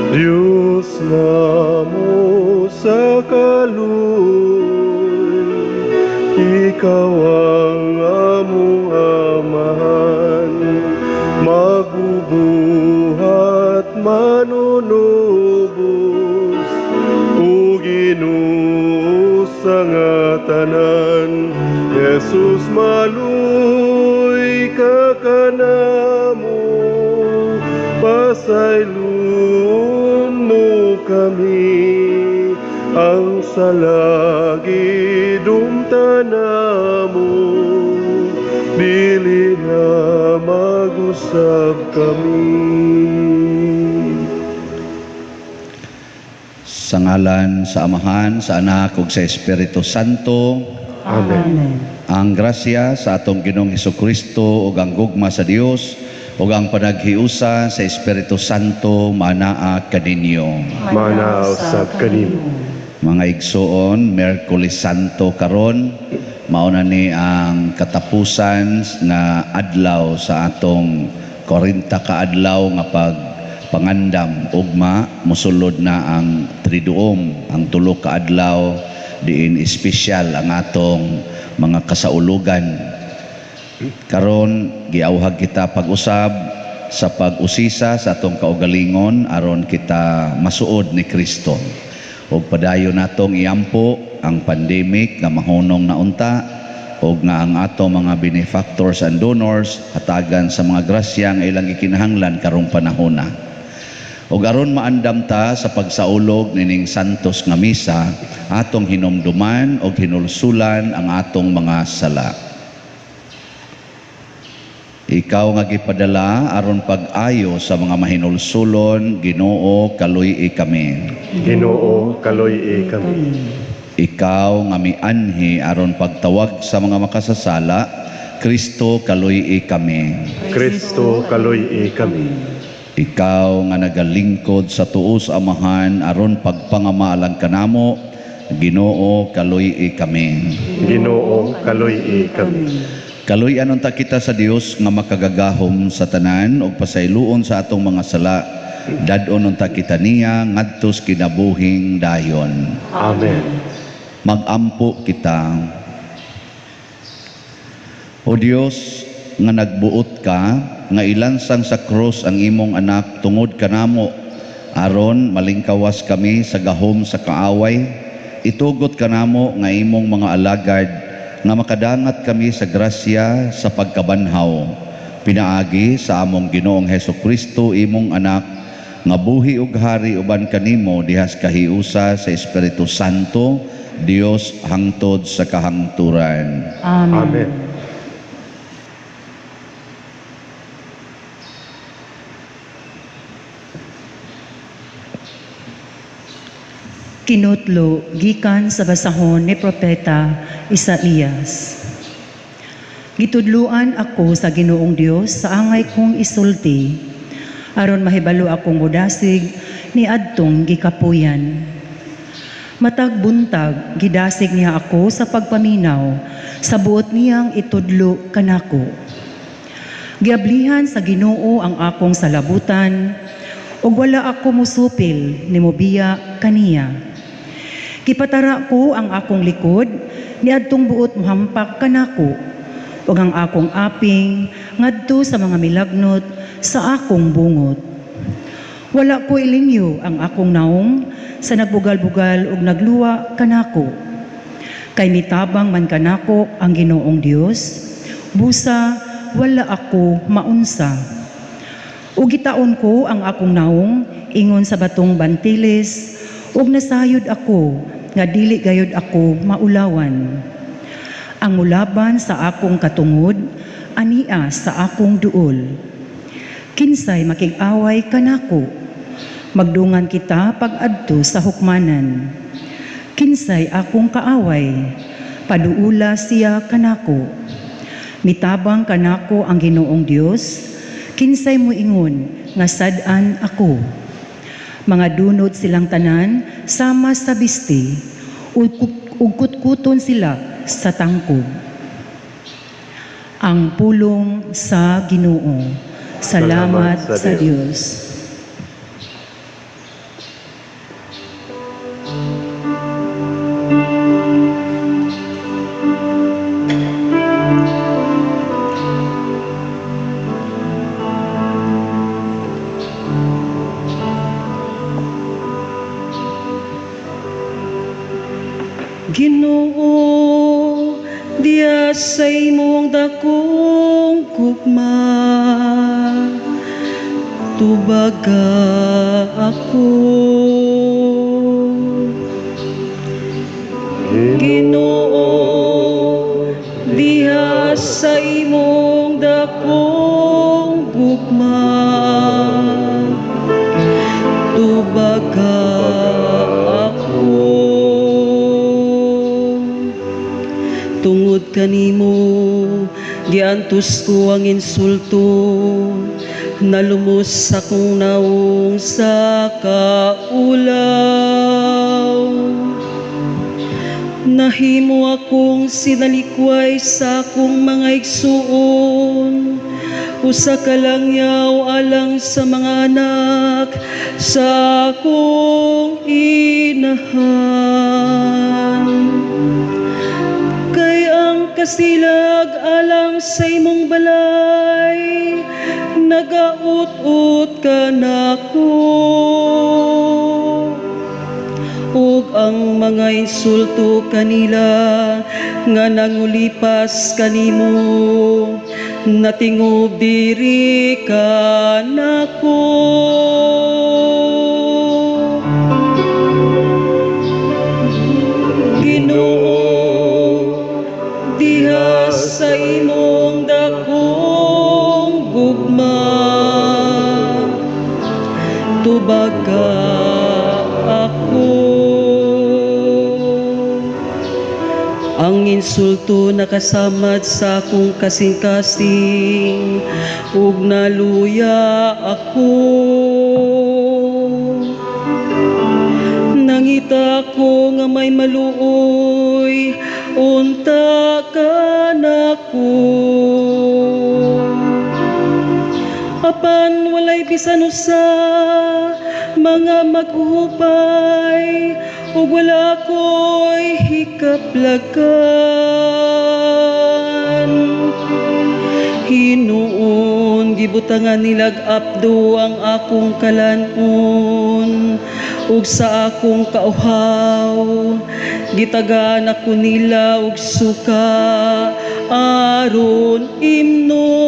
Diyos namo sa kaluy, Ikaw ang among amahan, magbubuhat manunubos, o Ginoo sa nga tanan. Jesus maluy ka kanamo, pasaylon mo kami, ang salagi dumtanamo, dili na mag-usab kami. Sa ngalan sa Amahan, sa Anak, ug sa Espiritu Santo. Amen. Ang grasya sa atong Ginoong Hesukristo ug ang gugma sa Dios ug ang panaghiusa sa Espiritu Santo manaa kaninyo. Manaw sab kanimo. Mga igsoon, Miyerkules Santo karon, mauna ni ang katapusan nga adlaw sa atong 40 ka adlaw nga pagpangandam ugma mosulod na ang Triduum, ang tulo ka adlaw diin espesyal ang atong mga kasaulugan. Karon giawhag kita pag-usab sa pag-usisa sa atong kaugalingon aron kita masuod ni Kristo. Ug padayon natong iampo ang pandemic nga mahunong na unta ug nga ang atong mga benefactors and donors hatagan sa mga grasya nga ilang ikinahanglan karong panahona. Ug aron maandam ta sa pagsaulog nining santos nga misa, atong hinumduman ug hinulsulan ang atong mga sala. Ikaw nga gipadala aron pag-ayo sa mga mahinulsulon, Ginoo kaluy-i kami. Ginoo kaluy-i kami. Ikaw nga mianhi aron pagtawag sa mga makasasala, Kristo kaluy-i kami. Kristo kaluy-i kami. Ikaw nga nagalingkod sa tuos Amahan aron pagpangamalang kanamo, Ginoo kaluy-i kami. Ginoo kaluy-i kami. Kaluy-an unta kita sa Dios nga makagagahom sa tanan ug pasayloon sa atong mga sala. Dad-on unta kita niya ngadtos kinabuhing dayon. Amen. Magampo kita. O Dios nga nagbuot ka nga ilansang sa krus ang imong anak tungod kanamo aron malingkawas kami sa gahom sa kaaway, itugot kanamo nga imong mga alagad nga makadangat kami sa grasya sa pagkabanhaw. Pinaagi sa among Ginoong Hesukristo imong anak nga buhi ug hari uban kanimo dihas kahiusa sa Espiritu Santo, Dios hangtod sa kahangturan. Amen. Amen. Kinutlo gikan sa basahon ni Propeta Isaías. Gitudluan ako sa Ginoong Dios sa angay kong isulti, aron mahibalo akong mudasig ni adtong gikapuyan. Matag buntag gidasig niya ako sa pagpaminaw, sa buot niyang itudlo kanako. Giablihan sa Ginoo ang akong salabutan, ug wala ako musupil ni mobiya kaniya. Kipatara ko ang akong likod, niadtong buot muhampak kanako, ug ang akong aping ngadto sa mga milagnot sa akong bungot. Wala ko ilinyo ang akong naong sa nagbugal-bugal ug nagluwa kanako. Kay mitabang man kanako ang Ginoong Dios, busa wala ako maunsa. Ug gitaon ko ang akong naong ingon sa batong bantiles, ug nasayod ako nga dili gayud ako maulawan. Ang mulaban sa akong katungod, ania sa akong duol. Kinsay makig-away kanako, magdungan kita pag-adto sa hukmanan. Kinsay akong kaaway, paduula siya kanako. Mitabang kanako ang Ginoong Dios, kinsay moingon nga sad-an ako. Mga dunot silang tanan sama sa bisti, ug kutkuton sila sa tangkob. Ang pulong sa Ginoo. Salamat sa Dios. Ginoo, diya sa imong dakong gugma, tubaga ako. Ginoo, diha sa imong dakong gugma, tubaga ako. Tungod kanimo, giantos ko ang insulto, nalumos akong naong sa kaulaw. Nahimo akong sinalikway sa akong mga igsuon, usa ka lang yaw alang sa mga anak sa akong inahan. Kay ang kasilag alang sa imong balay, nagaut-ut ka nako. Ug ang mga insulto kanila nga nangulipas kanimo, natingob diri ka nako. Ginoo, diha sa imong dakong gugma, tubaga ako. Ang insulto nakasamad sa akong kasing-kasing, ug naluya ako. Nangita ko nga may maluoy, unta ka nako. Apan walay bisan usa, mga maghuhupay, ug wala ko'y hikaplagan. Hinuon, gibutangan nilag apdo ang akong kalanon, ug sa akong kauhaw, gitagaan ako nila ug suka, aron imnon.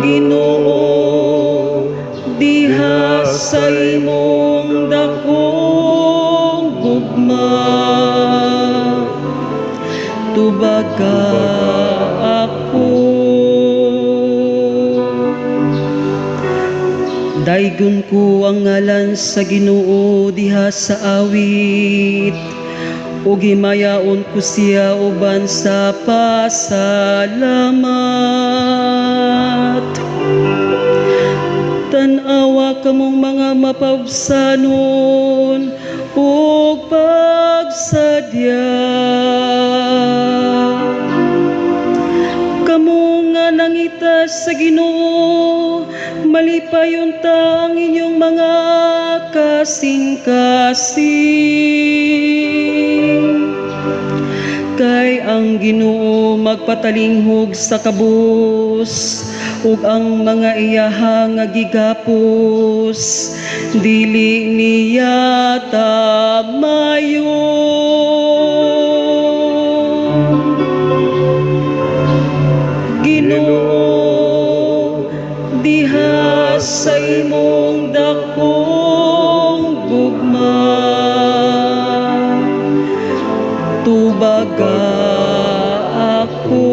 Ginoo, diha sa imong dakong gugma, tubaga ako. Daygon ko ang ngalan sa Ginoo diha sa awit, ug himayaon ko siya uban sa pasalamat. Tan-awa kamong mga mapabsanon ug pagsadya, kamo nga nangita sa Ginoo, malipayon ta ang inyong mga kasing-kasing. Kay ang Ginoo magpatalinghog sa kabus, ug ang mga iyaha nga gigapos, dili niya tamayon. Ginoo, diha sa imong dakong gugma, tubaga ako.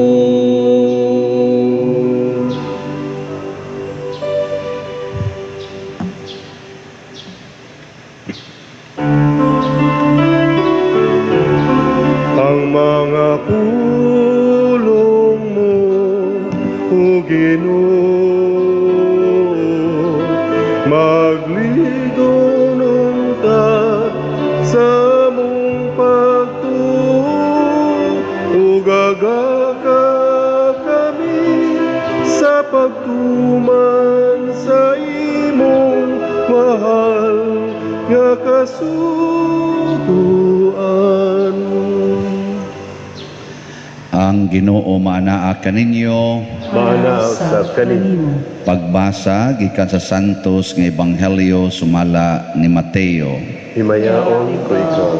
Ang mga pulong mo, O Ginoo, magligonon ta sa mong pagtuo, ug agaga kami sa pagtuman sa imong mahal nga kasuguan. Ang Ginoo maanaa kaninyo. Maana sa kanimo. Pagbasa gikan sa santos nga ebanghelyo sumala ni Mateo. Himayaon ko ikaw.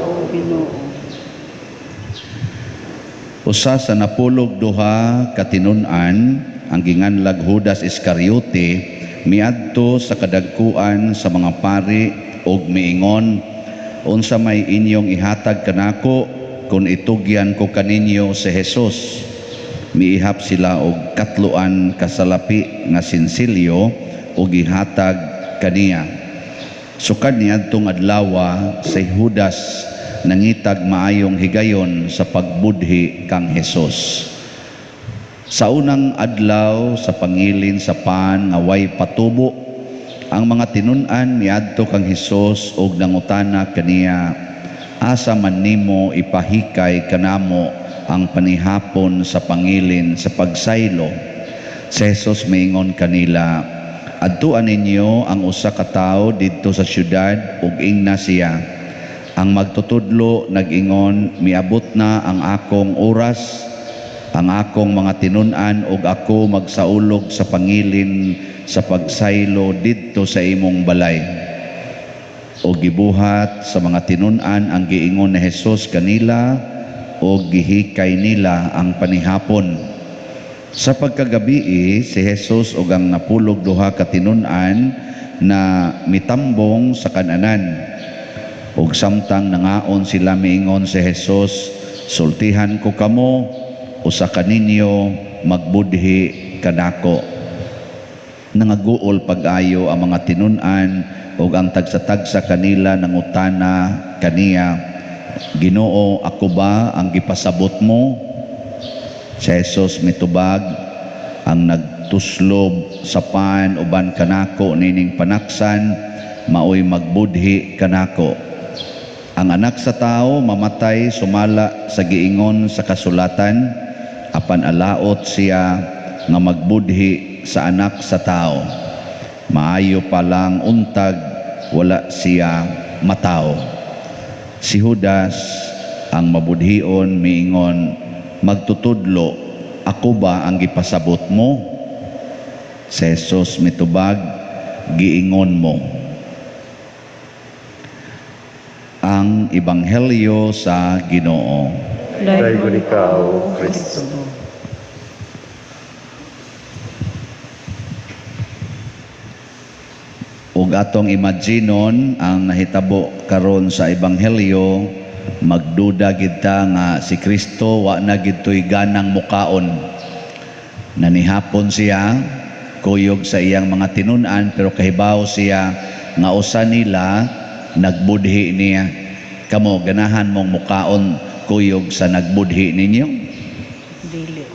Usa sa napulog duha ka tinun-an ang ginganlag Judas Iscariote miadto sa kadagkuan sa mga pari ug miingon, unsa may inyong ihatag kanako kung itugyan ko kaninyo si Jesus. Miihap sila og katluan kasalapi nga sinsilyo ug ihatag kaniya. Sukad niadtong adlaw si Judas nangitag maayong higayon sa pagbudhi kang Jesus. Sa unang adlaw sa pangilin sa pan nga way patubo, ang mga tinun-an niadto kang Hesus ug nangutana kaniya, asa man nimo ipahikay kanamo ang panihapon sa pangilin sa pagsaylo. Si Jesus miingon kanila, adtuan ninyo ang usa ka tawo didto sa syudad ug ingna siya. Ang magtutudlo nag-ingon, miabot na ang akong oras, ang akong mga tinun-an ug ako magsaulog sa pangilin sa pagsaylo didto sa imong balay. O gibuhat sa mga tinun-an ang giingon ni Jesus kanila o gihikay nila ang panihapon. Sa pagkagabi si Jesus ug ang napulog duha ka tinun-an na mitambong sa kananan. Ug samtang nangaon sila miingon si Jesus, sultihan ko kamo, usa kaninyo magbudhi kanako. Nangaguol pag-ayo ang mga tinun-an ug ang tagsa-tagsa kanila nangutana kaniya, Ginoo, ako ba ang gipasabot mo? Si Jesus mitubag, ang nagtuslob sa pan uban kanako nining panaksan maoy magbudhi kanako. Ang anak sa tao mamatay sumala sa giingon sa kasulatan, apan alaot siya nga magbudhi sa anak sa tao. Maayo pa lang untag wala siya mataw. Si Judas ang mabudhion miingon, magtutudlo, ako ba ang gipasabot mo? Si Jesus mitubag, giingon mo. Ang Ebanghelyo sa Ginoo. Dayon ikaw, Kristo. Ug atong imaginon ang nahitabo karon sa Ebanghelyo, magduda gid ta nga si Kristo wa na gid toy ganang mukaon. Nanihapon siya kuyog sa iyang mga tinun-an pero kahibaw siya nga usa nila nagbudhi niya. Kamo ganahan mong mukaon kuyog sa nagbudhi ninyo? Dili.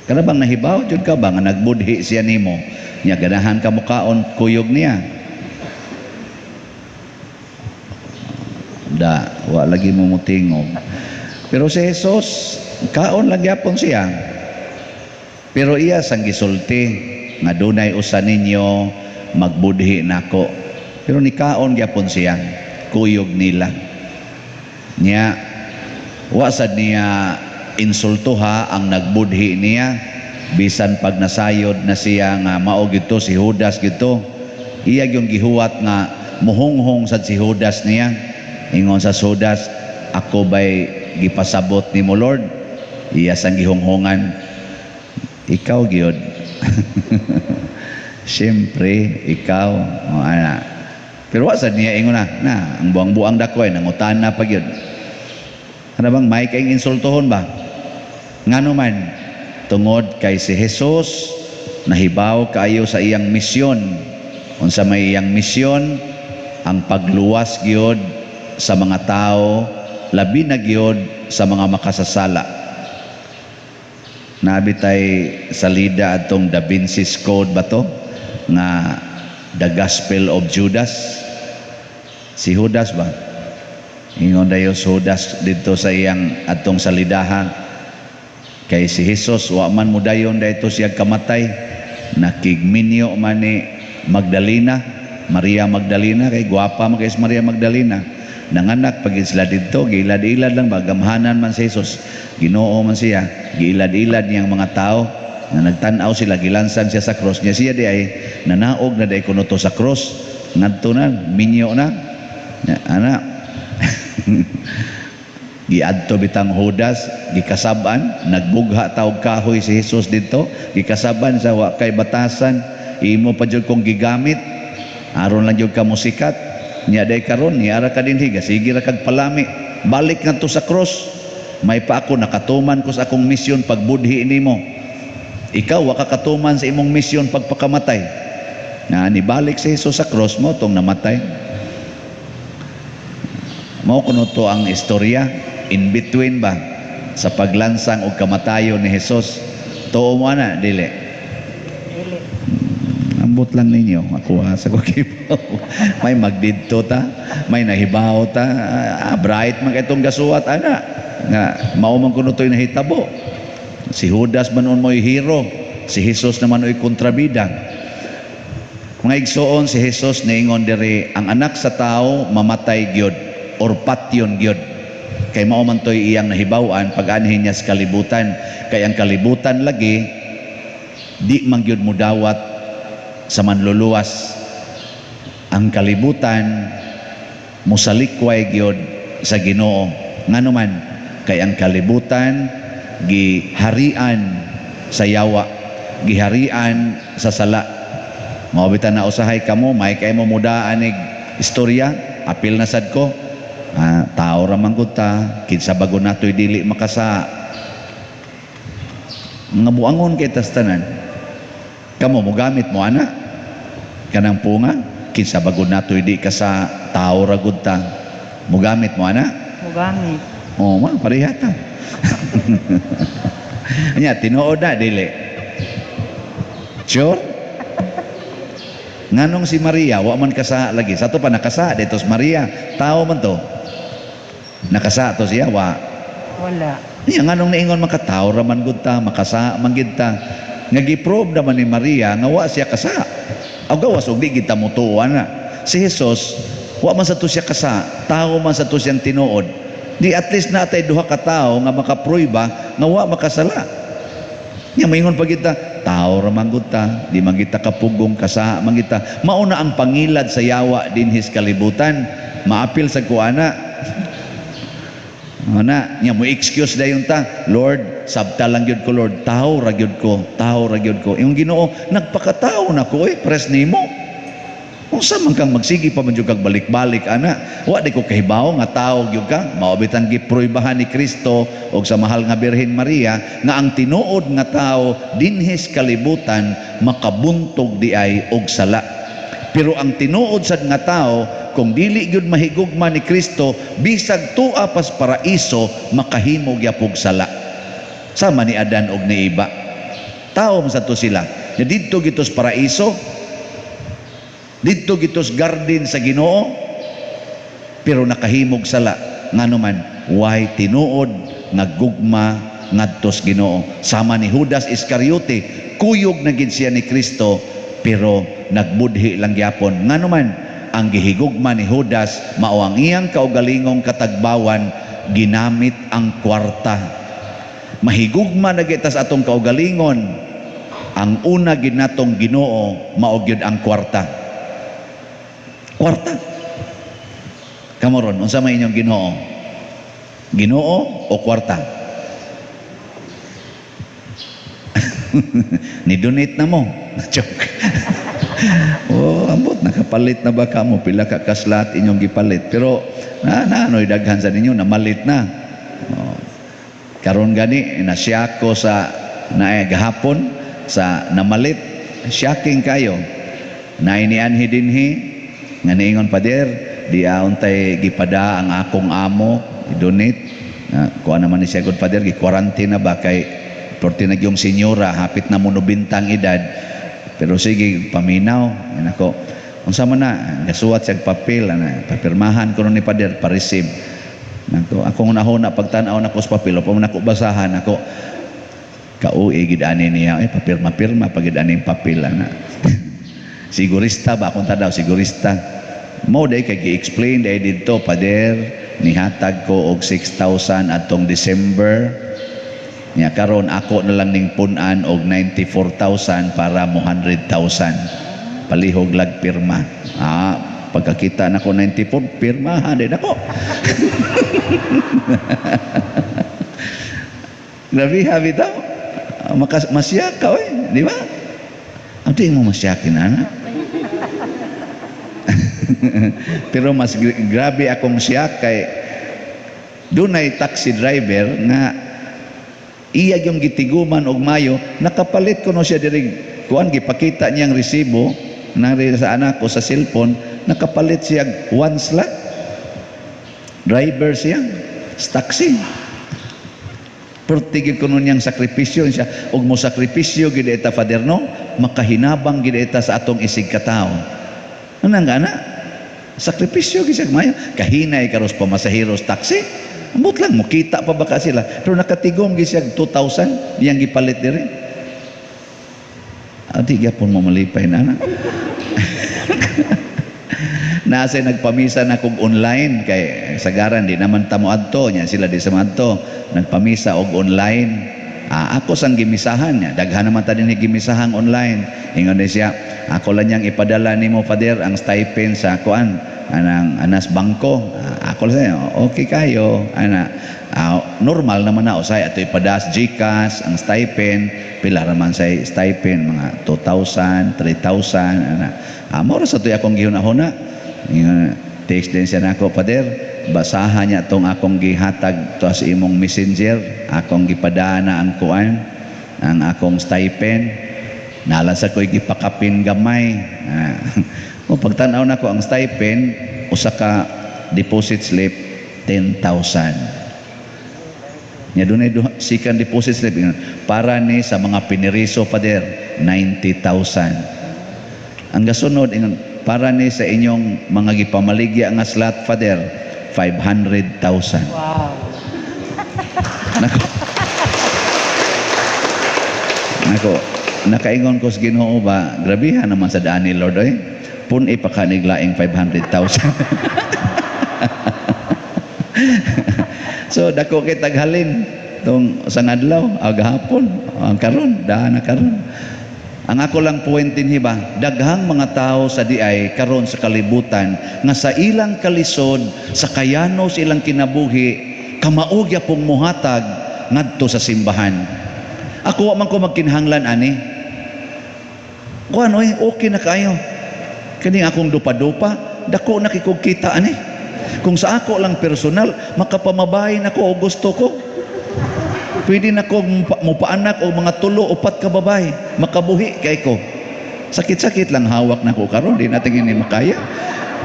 Kana bang nahibaw jud ka ba nga nagbudhi siya nimo? Nya ganahan ka mukaon kuyog niya? Da, wa lagi mo mutingog. Pero si Jesus, kaon lang gyapon siya. Pero iya sang gisulti nga dunay usa ninyo magbudhi nako. Pero ni kaon gyapon siya, kuyog nila. Nya wa sad niya insultuha ang nagbudhi niya, bisan pag nasayod na siya nga mao gito si Judas gito. Iya yung gihuwat nga muhonghong sad si Judas niya. Ingon sa Judas, ako ba'y gipasabot ni mo Lord? Iya sang gihonghongan, ikaw gyud. Siyempre ikaw ana. Pero wa sad niya ingon na ang buang-buang dako ay nangutan na pag yun. Ano bang may kaing insultohon ba? Ngano man tungod kay si Jesus nahibaw kaayo sa iyang misyon. Unsa may iyang misyon? Ang pagluwas gyud sa mga tao, labi na gyud sa mga makasasala. Nabitay salida atong Da Vinci's Code ba to? Nga The Gospel of Judas. Si Judas ba? Ingon dayo Judas dito sa iyang atong salidahan. Kay si Jesus wa man mo dayon dayto siya kamatay, nakigminyo man ni Magdalena, Maria Magdalena, kay gwapa man kay Maria Magdalena. nanganak pagid sila didto, giilad-ilad lang bagamhanan man si Jesus. Ginoo man siya, giilad-ilad niyang mga tao na nagtan-aw sila, gilansan siya sa cross niya. Siya di ay nanaog na di kuno to sa cross, ngadto na, minyo na. Ana giadto bitang Judas, gikasaban, nagbugha taog kahoy si Jesus dito, gikasaban sa wa kay batasan, imo pa jud kong gigamit aron lang jud ka musikat. Nya day karon ni ara ka dinhi, sige ra kag palami, balik ngadto sa cross. May pa ako nakatuman ko sa akong misyon pagbudhi nimo. Ikaw wa ka katuman sa imong misyon pagpakamatay. Na nibalik si Jesus sa cross mo tong namatay. Mao kuno to ang istorya in between ba sa paglansang og kamatayon ni Jesus. Tuo mo na dili. Ambot lang ninyo, ako sa kukipo. May magdidto ta, may nahibaw ta, bright man itong gasuwat ana. Nga mao man kuno toy nahitabo. Si Judas manon mo'y hero, si Jesus naman oy kontrabida. Mga igsoon, si Jesus niingon diri ang anak sa tao mamatay gyud or patyon gyud. Kay mao man toy iyang nahibaw-an pag-anhin niya sa kalibutan. Kay ang kalibutan lagi di man gyud mudawat sa manluluwas. Ang kalibutan musalikway gyud sa Ginoo. Ngano man kay ang kalibutan giharian sa yawa, giharian sa sala. Mao bitan na usahay kamo, may kay mo mudaan ig istorya, apil na sad ko. Tao ra man gud ta, kinsa bago natoy dili makasa. Nga buangon kay tas tanan. Kamo mo gamit mo ana kanang punga, kinsa bago natoy di ka sa tao ra gud ta. Mo gamit mo ana? Mo gamit. Oh, ma parehata. Nya tinuod na dili. Sure? Nganong si Maria wa man kasa lagi. Sato pa nakasa dito si Maria, tao man to. Nakasa to siya wa. Wala. Nya nganong niingon makatao ra man gud ta, makasa man gid ta. Nga giprobe naman ni Maria nga wa siya kasa. Aw gawas og di gid ta mutuan na. Si Jesus wa man sa to siya kasa, tao man sa to siyang tinuod. Di at least natay duha ka tao nga makapruiba nga wa makasala. Nya maingon pa kita, tao ra man gud ta, di man kita kapugong kasa man kita. Mauna ang pangilad sa yawa dinhis kalibutan, maapil sa kuana. Ana, nya mo excuse dayon ta, Lord, sabta lang gyud ko Lord, tao ra gyud ko, tao ra gyud ko. Yung Ginoo, nagpakatao na ko pres nimo. Unsa man kang magsigi pa man jud kag balik-balik ana, wa di ko kahibaw nga tao gyud ka, mao bitang giproybahan ni Kristo og sa mahal nga Birhen Maria nga ang tinuod nga tao dinhis kalibutan makabuntog di ay og sala. Pero ang tinuod sad nga tao kung dili gyud mahigugma ni Kristo, bisag tua pas paraiso makahimo gyapog sala. Sama ni Adan og ni Eva. Tao man sa to sila. Didto gitos paraiso, dito gitos garden sa Ginoo, pero nakahimog sala. Ngano man way tinuod nagugma ngadtos Ginoo. Sama ni Judas Iscariote, kuyog na gid siya ni Kristo pero nagbudhi lang gyapon. Ngano man ang gihigugma ni Judas mao ang iyang kaugalingong katagbawan, ginamit ang kwarta. Mahigugma na gitas atong kaugalingon, ang una gid natong Ginoo mao gyud ang kwarta. Kwarta. Kamoron, unsa may inyong Ginoo? Ginoo o kwarta? Ni-donate na mo. Joke. Oh, ambot, nakapalit na ba ka mo? Pila ka kaslat inyong gipalit. Pero, naano'y daghan sa ninyo, namalit na. Oh. Karon gani, nasya ko sa gahapon, sa namalit, shocking kayo. Nainianhi dinhi, nga niingon pader, di auntay gipada ang akong amo, i-donate. Kuha naman ni siya good pader, gi-quarantine na ba kay porti na yung senyora, hapit na mo 90 edad. Pero sige, paminaw. Yan ako. Unsa man na, gasuwat siya papel, papirmahan ko ni pader, pa-receive. Akong nahuna, pagtanaw na ko sa papel, o pa man ako basahan, ako, kauwi, gidani niya, papirma-pirma, pag gidani yung papel, sigurista ba? Akong tadaw, sigurista. Mo day kay gi-explain day didto pader nihatag ko og 6,000 atong December. Nya karon ako na lang ning punan og 94,000 para mo 100,000. Palihog lag pirma. Pagkakita na ko 94, pirmahan din ako. Grabe habi daw. Masyak ka, di ba? Ang tingin mo masyakin, anak? Pero mas grabe akong siyak kay doon ay taxi driver nga iyag yung gitiguman og mayo, nakapalit ko no siya diri kuan gipakita niyang resibo nari sa anak ko sa cellphone, nakapalit siya once lang. Driver siya, taxi. Pero tigil ko nun niyang sakripisyo siya, og mo sakripisyo gid eta Father no, makahinabang gid eta sa atong isig katao. Ano nga na? Sakripisyo gisag mayo, kahinay karos pamasaheros taxi. Ambot lang mo kita pa baka sila. Pero nakatigom gisag 2,000 diyang gipalit diri. Adi gyapon mo malipay na. Nasa nagpamisa na kog online kay sagaran di naman tamo adto nya sila di sa madto nagpamisa og online. Ako sang gimisahan niya, daghan naman ta din gimisahang online. Ingon ni siya, ako lang niyang ipadala nimo Father ang stipend sa kuan anang anas bangko. Ako lang okay kayo ana. Normal naman na usay ato ipadas GCash ang stipend, pila raman say stipend mga 2,000, 3,000 ana. Mao ra sa toy akong gihuna-huna. Text din siya nako Father, basahan niya tong akong gihatag to sa imong messenger, akong gipadana ang kuan, ang akong stipend. Nalasa ko'y gipakapin gamay. O pagtanaw na ko ang stipend, usa ka deposit slip 10,000. Nya dunay second deposit slip para ni sa mga piniriso Father 90,000. Ang gasunod para ni sa inyong mga gipamaligya nga slot Father 500,000. Wow. Nakaingon ko sa Ginoo ba, grabihan naman sa daan ni Lord pun ipakaniglaing 500,000. So dako kay taghalin tong sang adlaw agahapon ang karon daan na karon. Ang ako lang puwentin hiba, daghang mga tao sa diay karon sa kalibutan nga sa ilang kalisod, sa kayanos ilang kinabuhi, kamaugya pong muhatag ngadto sa simbahan. Ako wa man ko magkinahanglan ani. Kuan okay na kayo. Kani akong dupa-dupa, dako na kikugkita ani. Kung sa ako lang personal, makapamabay na ko o gusto ko. Pwede na ko mupaanak o mga 3 o 4 ka babay, makabuhi kay ko. Sakit-sakit lang hawak na ko karon, di natin ini makaya.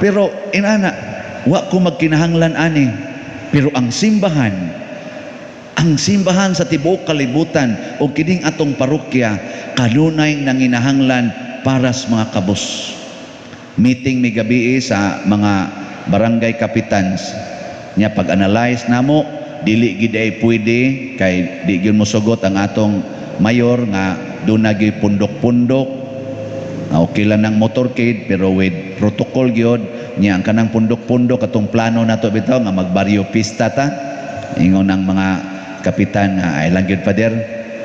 Pero inana, wa ko magkinahanglan ani. Pero ang simbahan sa tibuok kalibutan o kining atong parokya, kanunay nanginahanglan para sa mga kabus. Meeting mi gabi sa mga barangay capitans. Nya pag-analyze namo, dili gid ay pwede kay di gyud mosugot ang atong mayor nga doon na gyud pundok-pundok. Okay lang ng motorcade pero with protocol gyud nya ang kanang pundok-pundok atong plano nato bitaw nga magbaryo pista ta. Ingon ng mga kapitan nga ay lang gyud Father,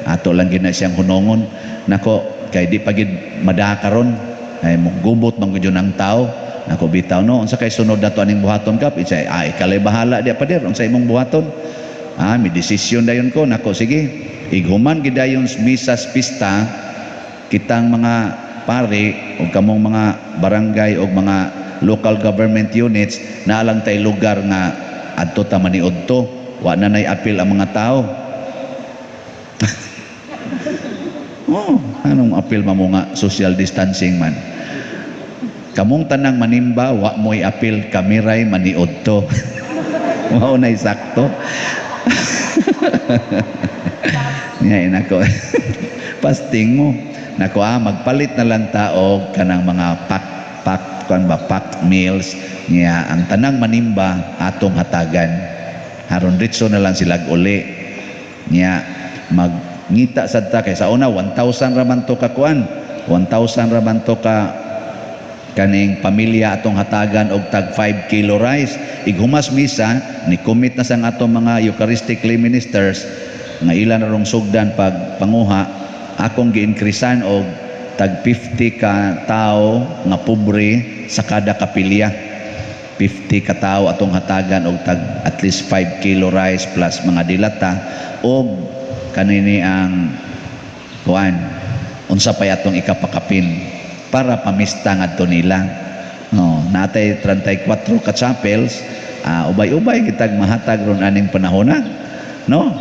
ato lang gyud na siyang hunongon. Nako kay di pa gyud madakaron ay gubot man gyud ang tao. Nako bitaw no unsa kay sunod nato aning buhaton kap isay kalay bahala di Father unsa imong buhaton. May desisyon dayon ko. Nako sige, ighuman gid dayon misas pista kitang mga pare o kamong mga barangay o mga local government units na lang tay lugar nga adto ta maniudto, wa na nay apil ang mga tao. Anong apil mo nga social distancing man. Kamong tanang manimba, wa mo'y apil, kamiray maniudto. Mao nay sakto. Ngayon ako, fasting mo. Nako magpalit na lang tao kanang mga pack meals niya ang tanang manimba atong hatagan. Haron ritso na lang sila uli. Niya magngita sad ta kay sa una 1,000 raman to ka kuan. 1,000 raman to ka kaning pamilya atong hatagan og tag 5 kilo rice. Ighumas misa ni commit na sang atong mga Eucharistic lay ministers nga ilan na rong sugdan pag panguha, akong gi-increasean og tag 50 ka tao nga pobre sa kada kapilya. 50 ka tao atong hatagan og tag at least 5 kilo rice plus mga dilata og kanini ang kuan unsa pay atong ikapakapin para pamista ngadto nila. No, natay 34 ka chapels, ubay-ubay kitag mahatag ron aning panahon na. No?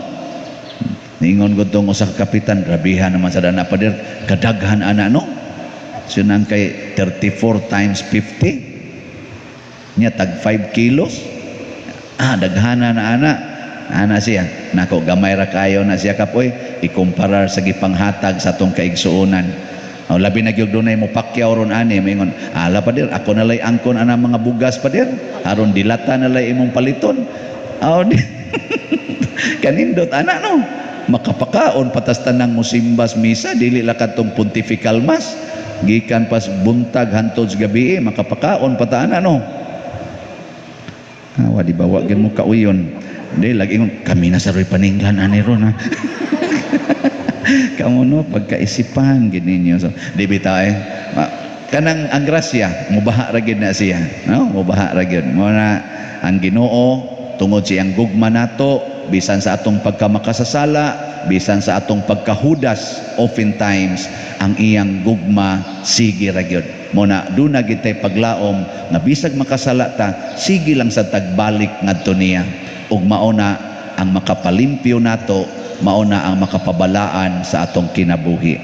Ningon gud tong usa ka kapitan, grabihan naman sa dana pa dir, kadaghan ana no. Sinang kay 34 times 50. Nya tag 5 kilos. Daghana na ana siya. Nako gamay ra kayo na siya kapoy ikumparar sa gipanghatag sa atong kaigsuonan. Labi na gyud dunay mo pakyaw ron ani mingon, ala pa dir ako nalay angkon ana mga bugas pa dir aron dilata nalay imong paliton. Di kanindot ana no. Makapakaon patas tanang musimbas misa dili la kadtong pontifical mass gikan pas buntag hantod sa gabi makapakaon pata ana no. Wa di bawa gyud mo kauyon. Di lagi kami na sa roy paninglan ani ron ha. Kamu no pagkaisipan gid ninyo so di bitaw kanang ang grasya mubaha ra gyud na siya no mubaha ra gyud mo na ang Ginoo tungod siyang gugma nato bisan sa atong pagkamakasasala bisan sa atong pagkahudas oftentimes ang iyang gugma sige ra gyud mo na duna gid tay paglaom nga bisag makasala ta sige lang sa tagbalik ngadto niya ug mao na ang makapalimpyo nato mao na ang makapabalaan sa atong kinabuhi.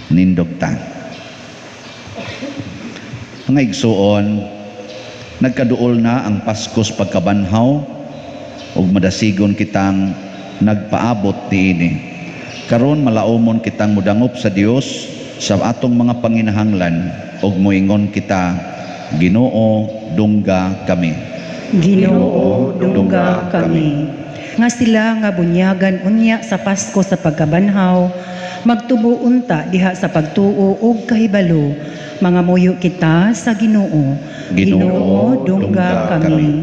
Nindog ta. Mga igsuon, nagkaduol na ang Paskos pagkabanhaw ug madasigon kitang nagpaabot niini. Karon malaumon kitang mudangop sa Dios sa atong mga panginahanglan ug moingon kita, Ginoo, dungga kami. Ginoo, dungga kami. Nga sila nga bunyagan unya sa Pasko sa pagkabanhaw, magtubo unta diha sa pagtuo ug kahibalo, mga muyo kita sa Ginoo. Ginoo, dungga kami.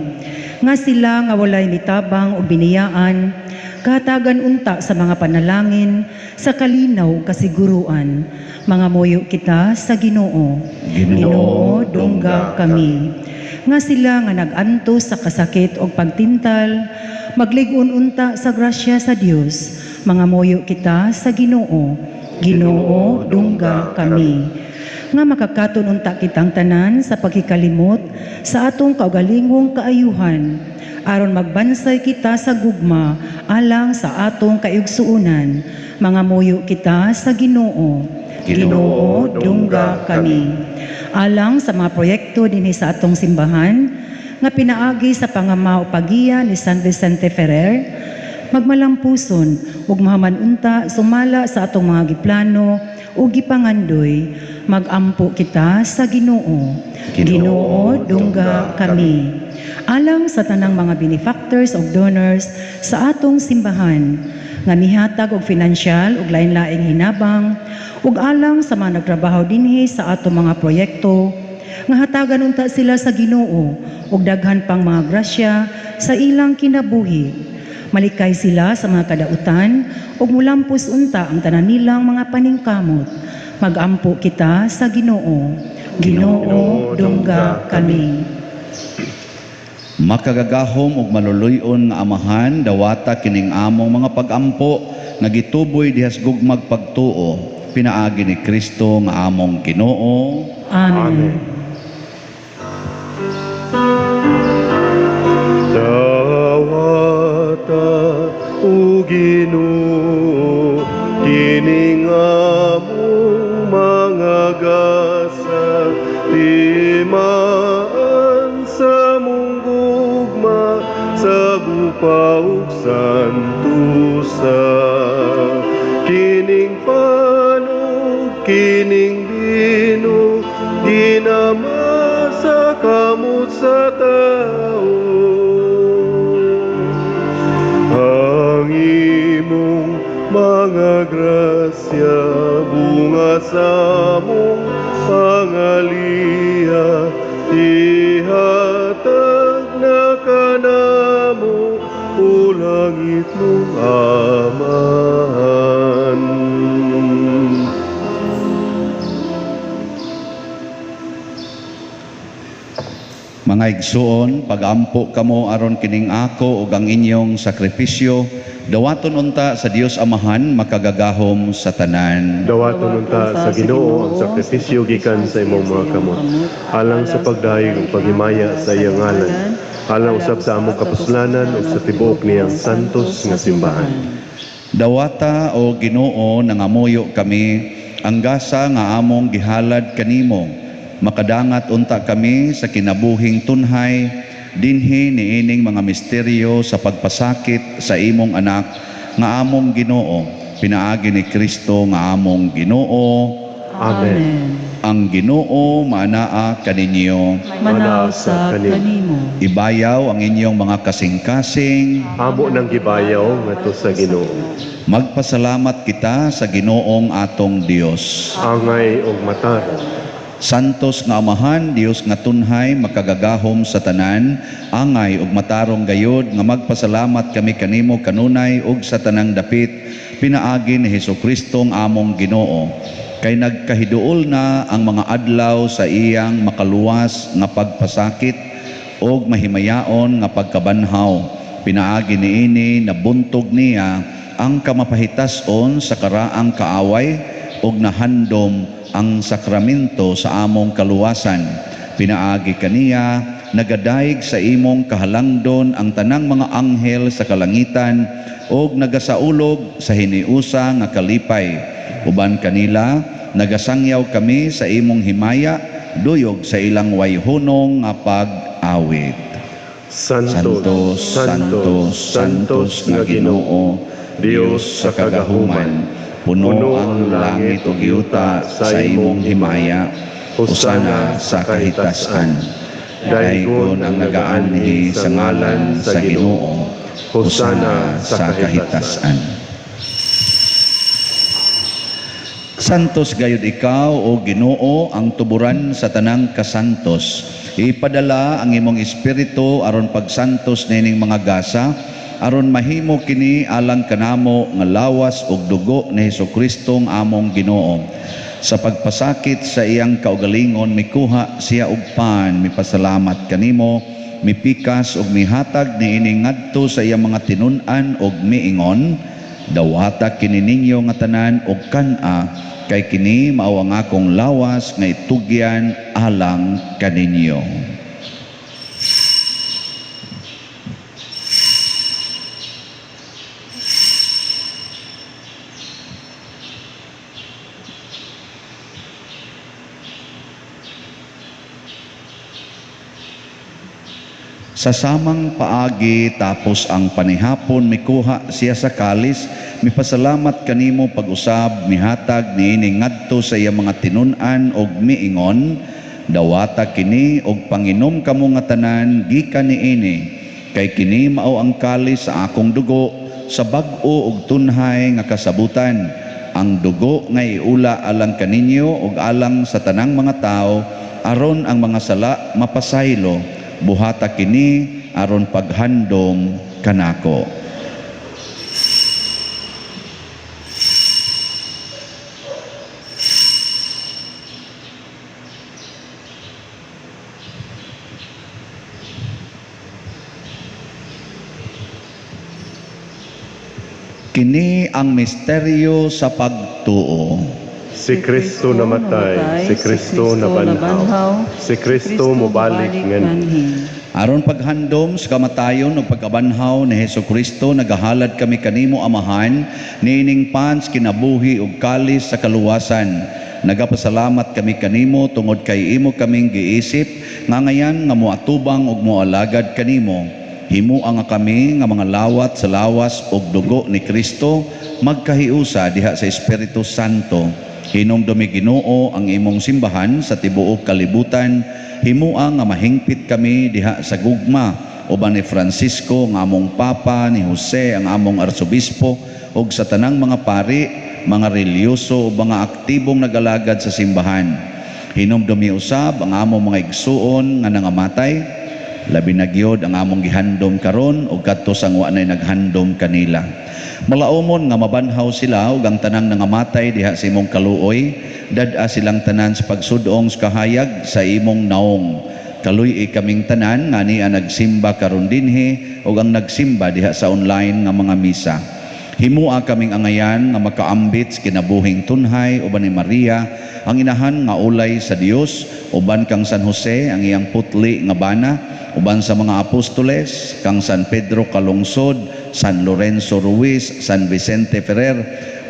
Nga sila nga walay mitabang o biniyaan, kahatagan unta sa mga panalangin, sa kalinaw kasiguruan, mga muyo kita sa Ginoo. Ginoo, dungga kami. Nga sila nga naganto sa kasakit o pagtintal, maglig-on unta sa grasya sa Dios, mga muyo kita sa Ginoo. Ginoo, dungga kami. Nga makakaton unta kitang tanan sa pagkikalimot sa atong kaugalingong kaayuhan, aron magbansay kita sa gugma alang sa atong kaigsuonan, mga muyo kita sa Ginoo. Ginoo, dungga kami. Alang sa mga proyekto dinhi sa atong simbahan nga pinaagi sa pangamaw pagiya ni San Vicente Ferrer, magmalampuson ug mahamanunta sumala sa atong mga giplano ug gipangandoy, magampo kita sa Ginoo. Ginoo, dungga kami. Alang sa tanang mga benefactors ug donors sa atong simbahan nga mihatag og financial ug lain-laing hinabang ug alang sa mga nagtrabaho dinhi sa atong mga proyekto nga hatagan unta sila sa Ginoo ug daghan pang mga grasya sa ilang kinabuhi. Malikay sila sa mga kadautan ug mulampos unta ang tanan nilang mga paningkamot. Magampo kita sa Ginoo. Ginoo, dungga kami. Makagagahom ug maluluyon nga amahan dawata kining among mga pagampo nga gituboy dihas gugmag pagtuo pinaagi ni Kristo nga among Ginoo. Amen. Dawata o Ginoo kining among mga gasa timaan sa mong gugma sa bupa ug santusa kining panog kining bino dinama sa kamot sa tao ang imong mga grasya bunga sa mong pangalihan langit mong amahan. Mga igsuon, pagampo kamo aron kining ako ug ang inyong sakripisyo, dawaton unta sa Dios Amahan makagagahom sa tanan. Dawaton unta sa Ginoo ang sakripisyo gikan sa imong mga kamot, alang sa pagdayeg ug paghimaya sa iyang ngalan, alang usab sa among kapuslanan ug sa tibuok niyang santos nga simbahan. Dawata o Ginoo nangamuyo kami ang gasa nga among gihalad kanimo. Makadangat unta kami sa kinabuhing tunhay dinhi niining mga misteryo sa pagpasakit sa imong anak nga among Ginoo, pinaagi ni Kristo nga among Ginoo. Amen. Ang Ginoo maanaa kaninyo. Manaw sa kanimo. Ibayaw ang inyong mga kasing-kasing. Amo nang gibayaw ngadto sa Ginoo. Magpasalamat kita sa Ginoong atong Dios. Angay ug matar. Santos nga Amahan, Dios nga tunhay, makagagahom sa tanan, angay ug matarong gayod nga magpasalamat kami kanimo kanunay ug sa tanang dapit pinaagi ni Hesukristo ang among Ginoo. Kay nagkahiduol na ang mga adlaw sa iyang makaluwas nga pagpasakit ug mahimayaon nga pagkabanhaw. Pinaagi niini na buntog niya ang kamapahitas-on sa karaang kaaway ug nahandom ang sakramento sa among kaluwasan. Pinaagi kaniya nagadaig sa imong kahalangdon ang tanang mga anghel sa kalangitan ug nagasaulog sa hiniusa nga kalipay. Uban kanila nagasangyaw kami sa imong himaya duyog sa ilang wayhunong nga pag-awit. Santos, Santos, Santos nga Ginoo, Dios sa kagahuman, puno ang langit ug yuta sa imong himaya. Hosana sa kahitasan. Daygon ang nagaanhi sa ngalan sa Ginoo. Hosana sa kahitasan. Santos gayud ikaw o Ginoo ang tuburan sa tanang kasantos. Ipadala ang imong espiritu aron pagsantos nining mga gasa aron mahimo kini alang kanamo nga lawas ug dugo ni Hesukristo ang among Ginoo. Sa pagpasakit sa iyang kaugalingon mikuha siya og pan, mipasalamat kanimo, mipikas ug mihatag niini ngadto sa iyang mga tinun-an ug miingon, dawata kini ninyo nga tanan ug kan-a kay kini mao ang akong lawas nga itugyan alang kaninyo. Sa samang paagi tapos ang panihapon mikuha siya sa kalis, mipasalamat kanimo pag-usab, mihatag niini ngadto sa iya mga tinun-an og miingon, dawata kini og panginom kamo nga tanan gikan niini, kay kini mao ang kalis sa akong dugo sa bag-o ug tunhay nga kasabutan. Ang dugo nga iula alang kaninyo ug alang sa tanang mga tao aron ang mga sala mapasaylo. Buhata kini aron paghandom kanako. Kini ang misteryo sa pagtuo. Si Kristo namatay, si Kristo nabanhaw, si Kristo mobalik nganhi. Aron paghandom sa kamatayon ug pagkabanhaw ni Hesukristo, nagahalad kami kanimo Amahan, niining pans kinabuhi ug kalis sa kaluwasan. Nagapasalamat kami kanimo tungod kay imo kaming giisip nga ngayan nga moatubang ug moalagad kanimo. Himuang nga kami nga mga lawat sa lawas ug dugo ni Kristo magkahiusa diha sa Espiritu Santo. Hinumdumi Ginoo ang imong simbahan sa tibuok kalibutan. Himuang nga mahingpit kami diha sa gugma uban ni Francisco nga among Papa, ni Jose ang among Arsobispo ug sa tanang mga pari, mga reliyoso ug mga aktibong nagalagad sa simbahan. Hinumdumi usab ang among mga igsuon nga nangamatay, labi na gyud ang among gihandom karon ug kadto sang wa nay naghandom kanila. Malaumon nga mabanhaw sila ug ang tanang nangamatay diha sa imong kaluoy, dad-a silang tanan sa pagsudong sa kahayag sa imong naong. Kaluy kaming tanan nga niya nagsimba karon dinhi ug ang nagsimba diha sa online nga mga misa. Himua kaming angayan nga makaambit sa kinabuhing tunhay uban ni Maria ang inahan nga ulay sa Dios, uban kang San Jose ang iyang putli nga bana, uban sa mga apostoles kang San Pedro Calungsod, San Lorenzo Ruiz, San Vicente Ferrer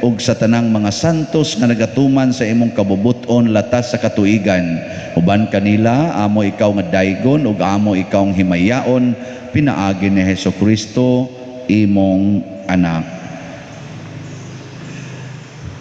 ug sa tanang mga santos nga nagatuman sa imong kabubuton latas sa katuigan. Uban kanila amo ikaw nga daygon ug amo ikaw ang himayaon, pinaagi ni Hesukristo imong anak.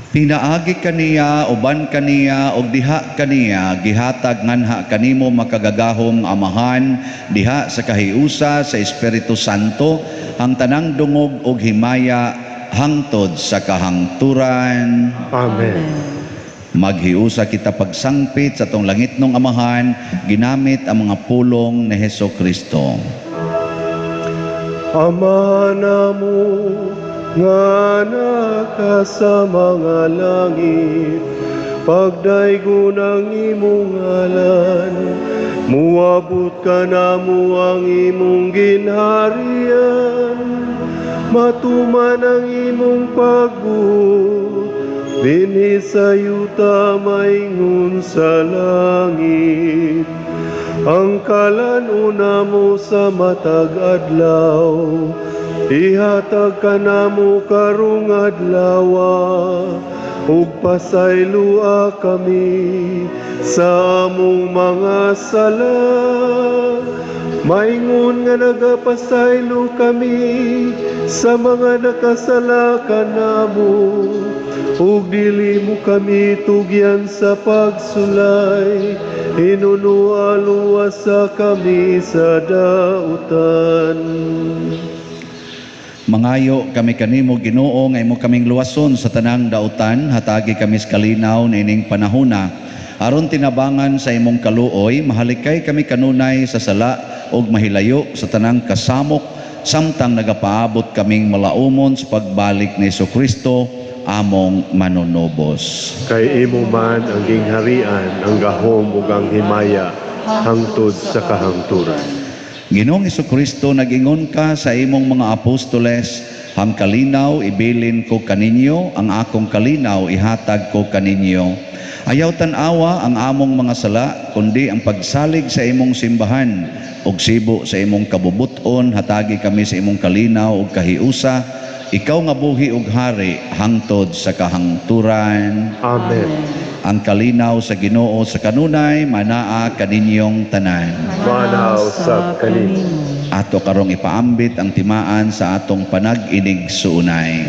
Pinaagi kaniya, uban kaniya, og diha kaniya, gihatag nganha kanimo makagagahom amahan, diha sa kahiusa sa Espiritu Santo, ang tanang dungog og himaya, hangtod sa kahangturan. Amen. Maghiusa kita pagsangpit sa tong langitnong amahan, ginamit ang mga pulong ni Hesukristo. Ama namo, nga naka sa mga langit, pagdaygon ang imong ngalan, muabot ka namo ang imong ginharian, matuman ang imong pagbuot, dinhi sa yuta maingon sa langit. Ang kalanuna mo sa matag adlaw, ihatag ka namo karong adlawa, ug pasaylua kami sa among mga sala. Maingon nga nagapasaylo kami sa mga nakasala kanamo, ug dili mo kami tugyan sa pagsulay, inunualuwasa kami sa dautan. Mangayo kami kanimo Ginoo nga imo kaming luwason sa tanang dautan, hatagi kami sa kalinaw na ining panahona. Aron tinabangan sa imong kaluoy, mahalikay kami kanunay sa sala ug mahilayo sa tanang kasamok, samtang nagapaabot kaming malaumon sa pagbalik ni Hesukristo among manunobos. Kay imo man ang gingharian, ang gahom ug ang himaya, hangtod sa kahangturan. Ginoong Hesukristo, nag-ingon ka sa imong mga apostoles, ang kalinaw ibilin ko kaninyo, ang akong kalinaw ihatag ko kaninyo. Ayaw tanawa ang among mga sala, kundi ang pagsalig sa imong simbahan, ug sibo sa imong kabubuton, hatagi kami sa imong kalinaw ug kahiusa, ikaw nga buhi ug hari, hangtod sa kahangturan. Amen. Ang kalinaw sa Ginoo sa kanunay, manaa kaninyong tanan. Manaw sa kanino. Ato karong ipaambit ang timaan sa atong panag-inig suunay.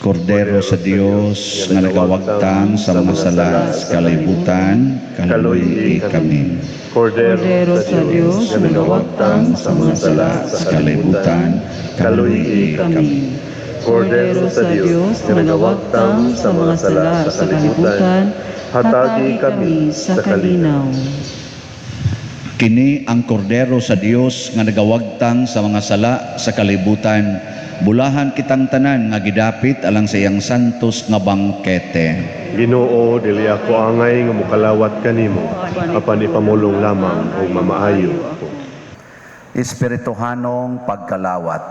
Kordero sa Dios nga nagawagtang sa mga sala sa kalibutan, kaluy kami. Kordero sa Diyos nga nagawagtang sa mga sala sa kalibutan, kaluy kami. Kordero sa Diyos nga nagawagtang sa mga sala sa kalibutan, hatagi kami sa kalinaw. Kini ang kordero sa Dios nga nagawagtang sa mga sala sa kalibutan. Bulahan kitang tanan nga gidapit alang sa iyang santos nga bangkete. Ginoo, dili ako angay nga mukalawat kanimo, apan ipamulong lamang o mamaayo ako. Espirituhanong pagkalawat.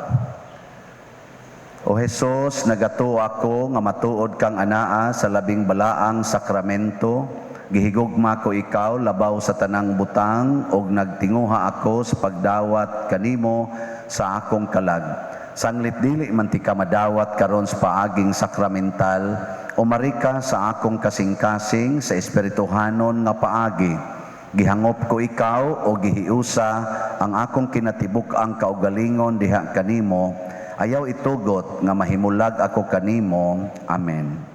O Jesus, nagato ako nga matuod kang anaa sa labing balaang sakramento, gihigugma ko ikaw labaw sa tanang butang, og nagtinguha ako sa pagdawat kanimo sa akong kalag. Sanglit dili man ti ka madawat karon sa paaging sakramental, o marika sa akong kasing-kasing sa espirituhanon nga paagi. Gihangop ko ikaw o gihiusa ang akong kinatibuk ang kaugalingon diha kanimo, ayaw itugot nga mahimulag ako kanimo. Amen.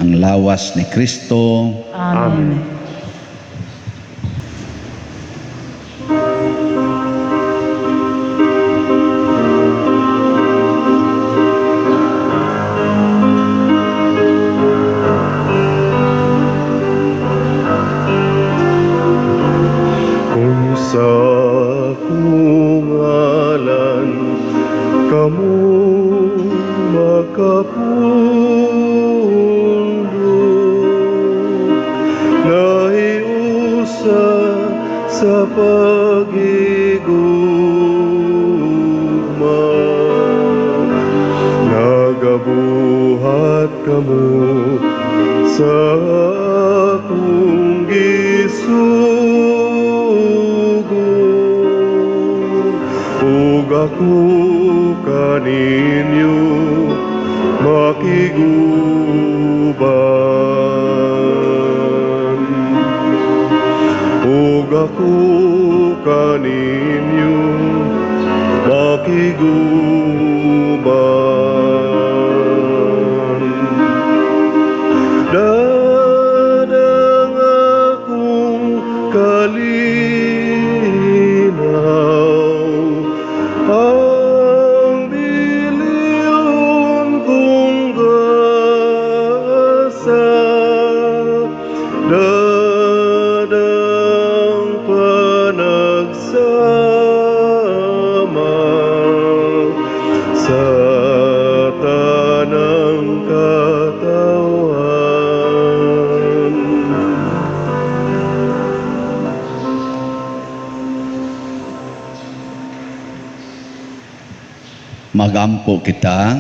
Ang lawas ni Kristo. Amen. sa pag-igugma. Nagabuhat kamo sa akong gisugod, ug ako kaninyo makiguban, ug ako kaninyo makiguban. Dadang akong kalinaw, ang bilion kong gasa, dadang panagsama sa tanang katawan. Magampo kita.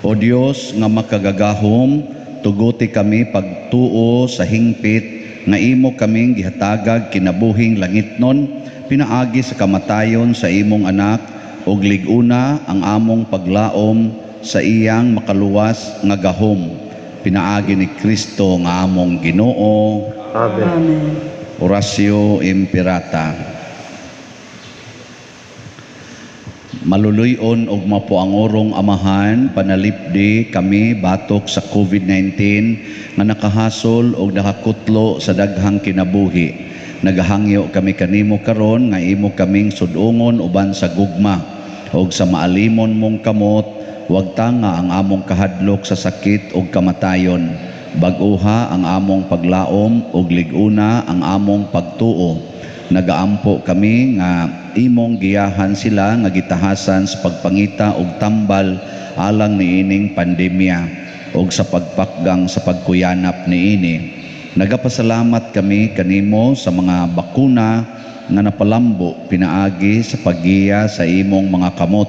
O Dios nga makagagahom, tuguti kami pagtuo sa hingpit nga imo kaming gihatagag kinabuhing langitnon, pinaagi sa kamatayon sa imong anak, ug liguna ang among paglaom sa iyang makaluwas nga gahom. Pinaagi ni Kristo nga among Ginoo. Amen. Amen. Oratio Imperata. Maluluyon og mapuangorong amahan, panalipdi kami batok sa COVID-19 nga nakahasol og nakakutlo sa daghang kinabuhi. Nagahangyo kami kanimo karon nga imo kaming sudungon uban sa gugma og sa maalimon mong kamot, wag tanga ang among kahadlok sa sakit ug kamatayon. Bag-uha ang among paglaom ug liguna ang among pagtuo. Nagaampo kami nga imong giyahan sila nga gitahasan sa pagpangita og tambal alang niining pandemya og sa pagpakgang sa pagkuyanap niini. Nagapasalamat kami kanimo sa mga bakuna nga napalambo pinaagi sa paggiya sa imong mga kamot.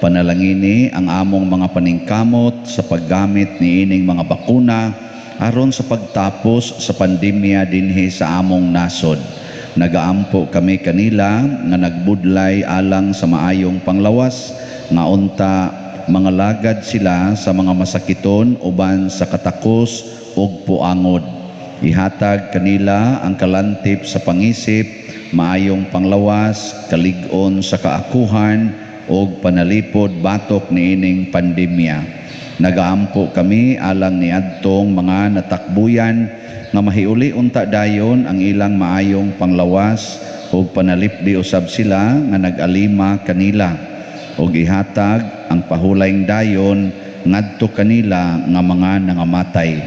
Panalangini ang among mga paningkamot sa paggamit niining mga bakuna aron sa pagtapos sa pandemya dinhi sa among nasod. Nagaampo kami kanila nga nagbudlay alang sa maayong panglawas nga unta mga lagad sila sa mga masakiton uban sa katakos ug puangod. Ihatag kanila ang kalantip sa pangisip, maayong panglawas, kalig-on sa kaakuhan ug panalipod batok niining pandemya. Nagaampo kami alang niadtong mga natakbuyan nga mahiuli unta dayon ang ilang maayong panglawas ug panalipdi usab sila nga nag-alima kanila ug ihatag ang pahulayng dayon ngadto kanila nga mga nangamatay.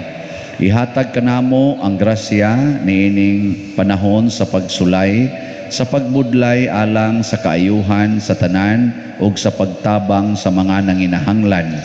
Ihatag kanamo ang grasya niining panahon sa pagsulay, sa pagbudlay alang sa kaayuhan sa tanan ug sa pagtabang sa mga nanginahanglan.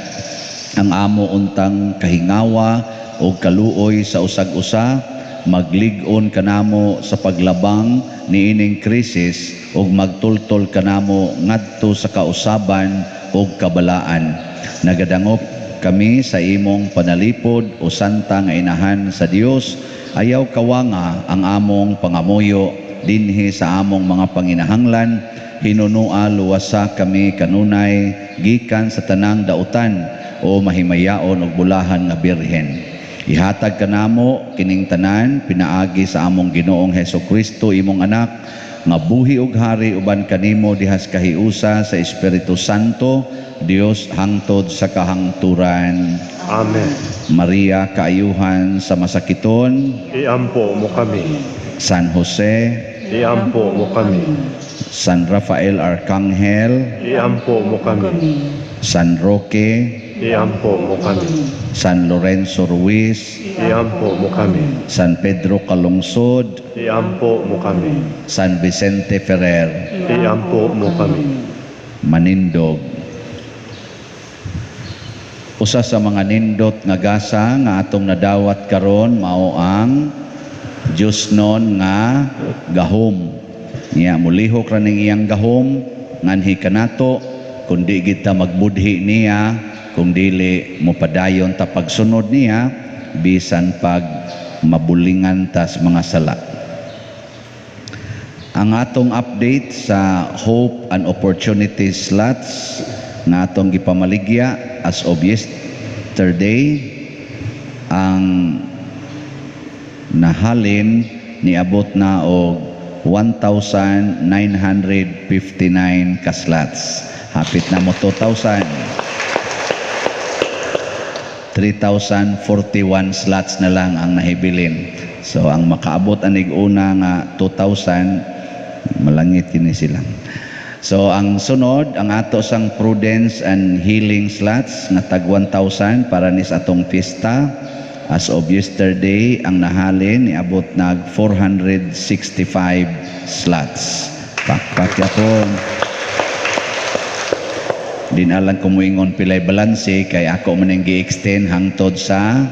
Ang amo untang kahingawa o kaluoy sa usag-usa, maglig-on kanamo sa paglabang niining krisis ug magtultol kanamo ngadto sa kausaban ug kabalaan. Nagadangop kami sa imong panalipod o santa nga inahan sa Dios, ayaw kawanga ang among pangamuyo dinhi sa among mga panginahanglan, hinunua luwasa kami kanunay gikan sa tanang dautan o mahimayaon og bulahan nga birhen. Ihatag kanamo kining tanan pinaagi sa among Ginoong Hesukristo imong anak nga buhi ug hari uban kanimo dihas kahiusa sa Espiritu Santo, Dios hangtod sa kahangturan. Amen. Maria kaayuhan sa masakiton, Iampo mo kami. San Jose, Iampo mo kami. San Rafael Arcangel, Iampo mo kami. San Roque, Iampo mo kami. San Lorenzo Ruiz, Iampo mo kami. San Pedro Calungsod, Iampo mo kami. San Vicente Ferrer, Iampo mo kami. Manindog. Usa sa mga nindot nga gasa nga atong nadawat karon mao ang Diyos non nga gahom. Niya mulihok ra ning iyang gahom nganhi kanato kundi kita magbudhi niya kung dili mo padayon ta pagsunod niya bisan pag mabulingan tas mga sala. Ang atong update sa Hope and Opportunity slots na atong gipamaligya as of yesterday, ang nahalin niabot na og 1,959 ka slots. Hapit na mo 2,000. 3,041 slots na lang ang nahibilin. So ang makaabot anig una nga 2,000, malangit kini sila. So ang sunod, ang ato sang Prudence and Healing slots nga tag 1,000 para ni sa atong pista. As of yesterday, ang nahalin niabot nag 465 slots. Pakpak yapon. Dinalan ko moingon pilay balanse kay ako man ang gi-extend hangtod sa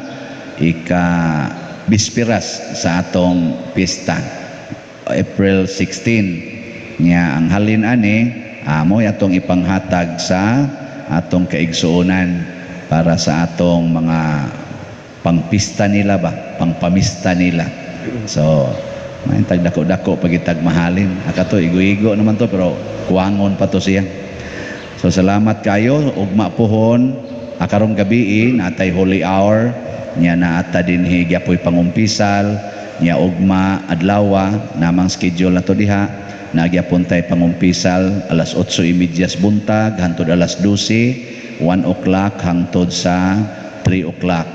bispiras sa atong pista. April 16. Nya ang halin ani amo atong ipanghatag sa atong kaigsuonan para sa atong mga pangpista nila ba, pangpamista nila. So, may tagdako-dako pagitag mahalin. Akato igo-igo naman to pero kuwangon pa to siya. So salamat kayo ugma pohon akarong gabi natay holy hour nya naata dinhi gyapoy pangumpisal nya ugma adlaw namang schedule nato diha. Nagyapon tayo pangumpisal alas 8:30 buntag hangtod alas 12, 1 o'clock hangtod sa 3 o'clock.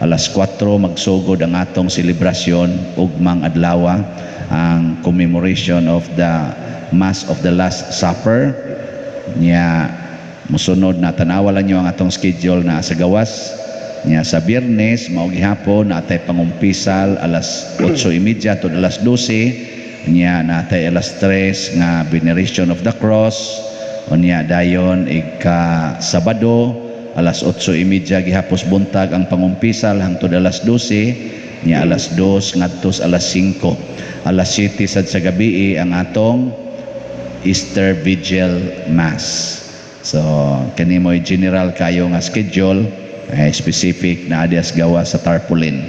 Alas 4 magsugod ang atong selebrasyon ugmang adlaw ang commemoration of the Mass of the Last Supper. Nya musunod na tanawa lang nyo ang atong schedule na sa gawas. Nya sa Biyernes mao gihapon natay pangumpisal alas 8:30 hangtod alas 12. Nya natay alas 3 nga veneration of the cross. Unya dayon ika Sabado alas 8:30 gihapos buntag ang pangumpisal hangtod alas 12. Nya alas 2 ngadto alas 5. Alas 7 sad sa gabi ang atong Easter Vigil Mass. So kani mo general kayo nga schedule specific na adias gawa sa tarpaulin.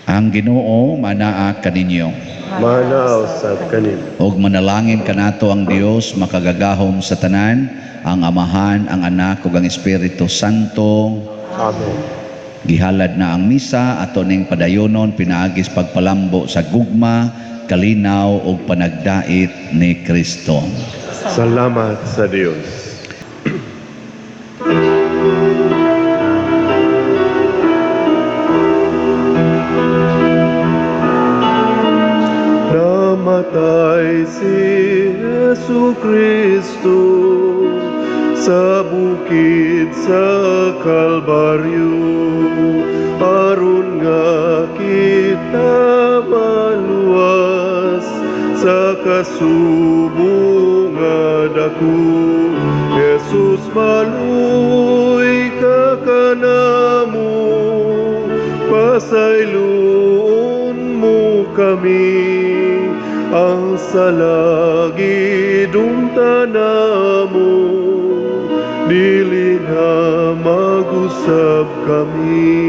Ang Ginoo manaa kaninyo. Manaw sa kanin. Og manalangin kanato ang Dios makagagahom sa tanan, ang Amahan, ang Anak ug ang Espiritu Santo. Amen. Gihalad na ang misa ato ning padayonon pinaagis pagpalambo sa gugma, kalinaw ug panagdait ni Kristo. Salamat sa Dios. Namatay si Jesu Kristo sa bukid sa Kalbaryo aron nga kita maluwas sa kasubong nga dako. Jesus maluy ka kanamo pasayloon mo kami ang salagidong tanamo dili na mag-usab kami.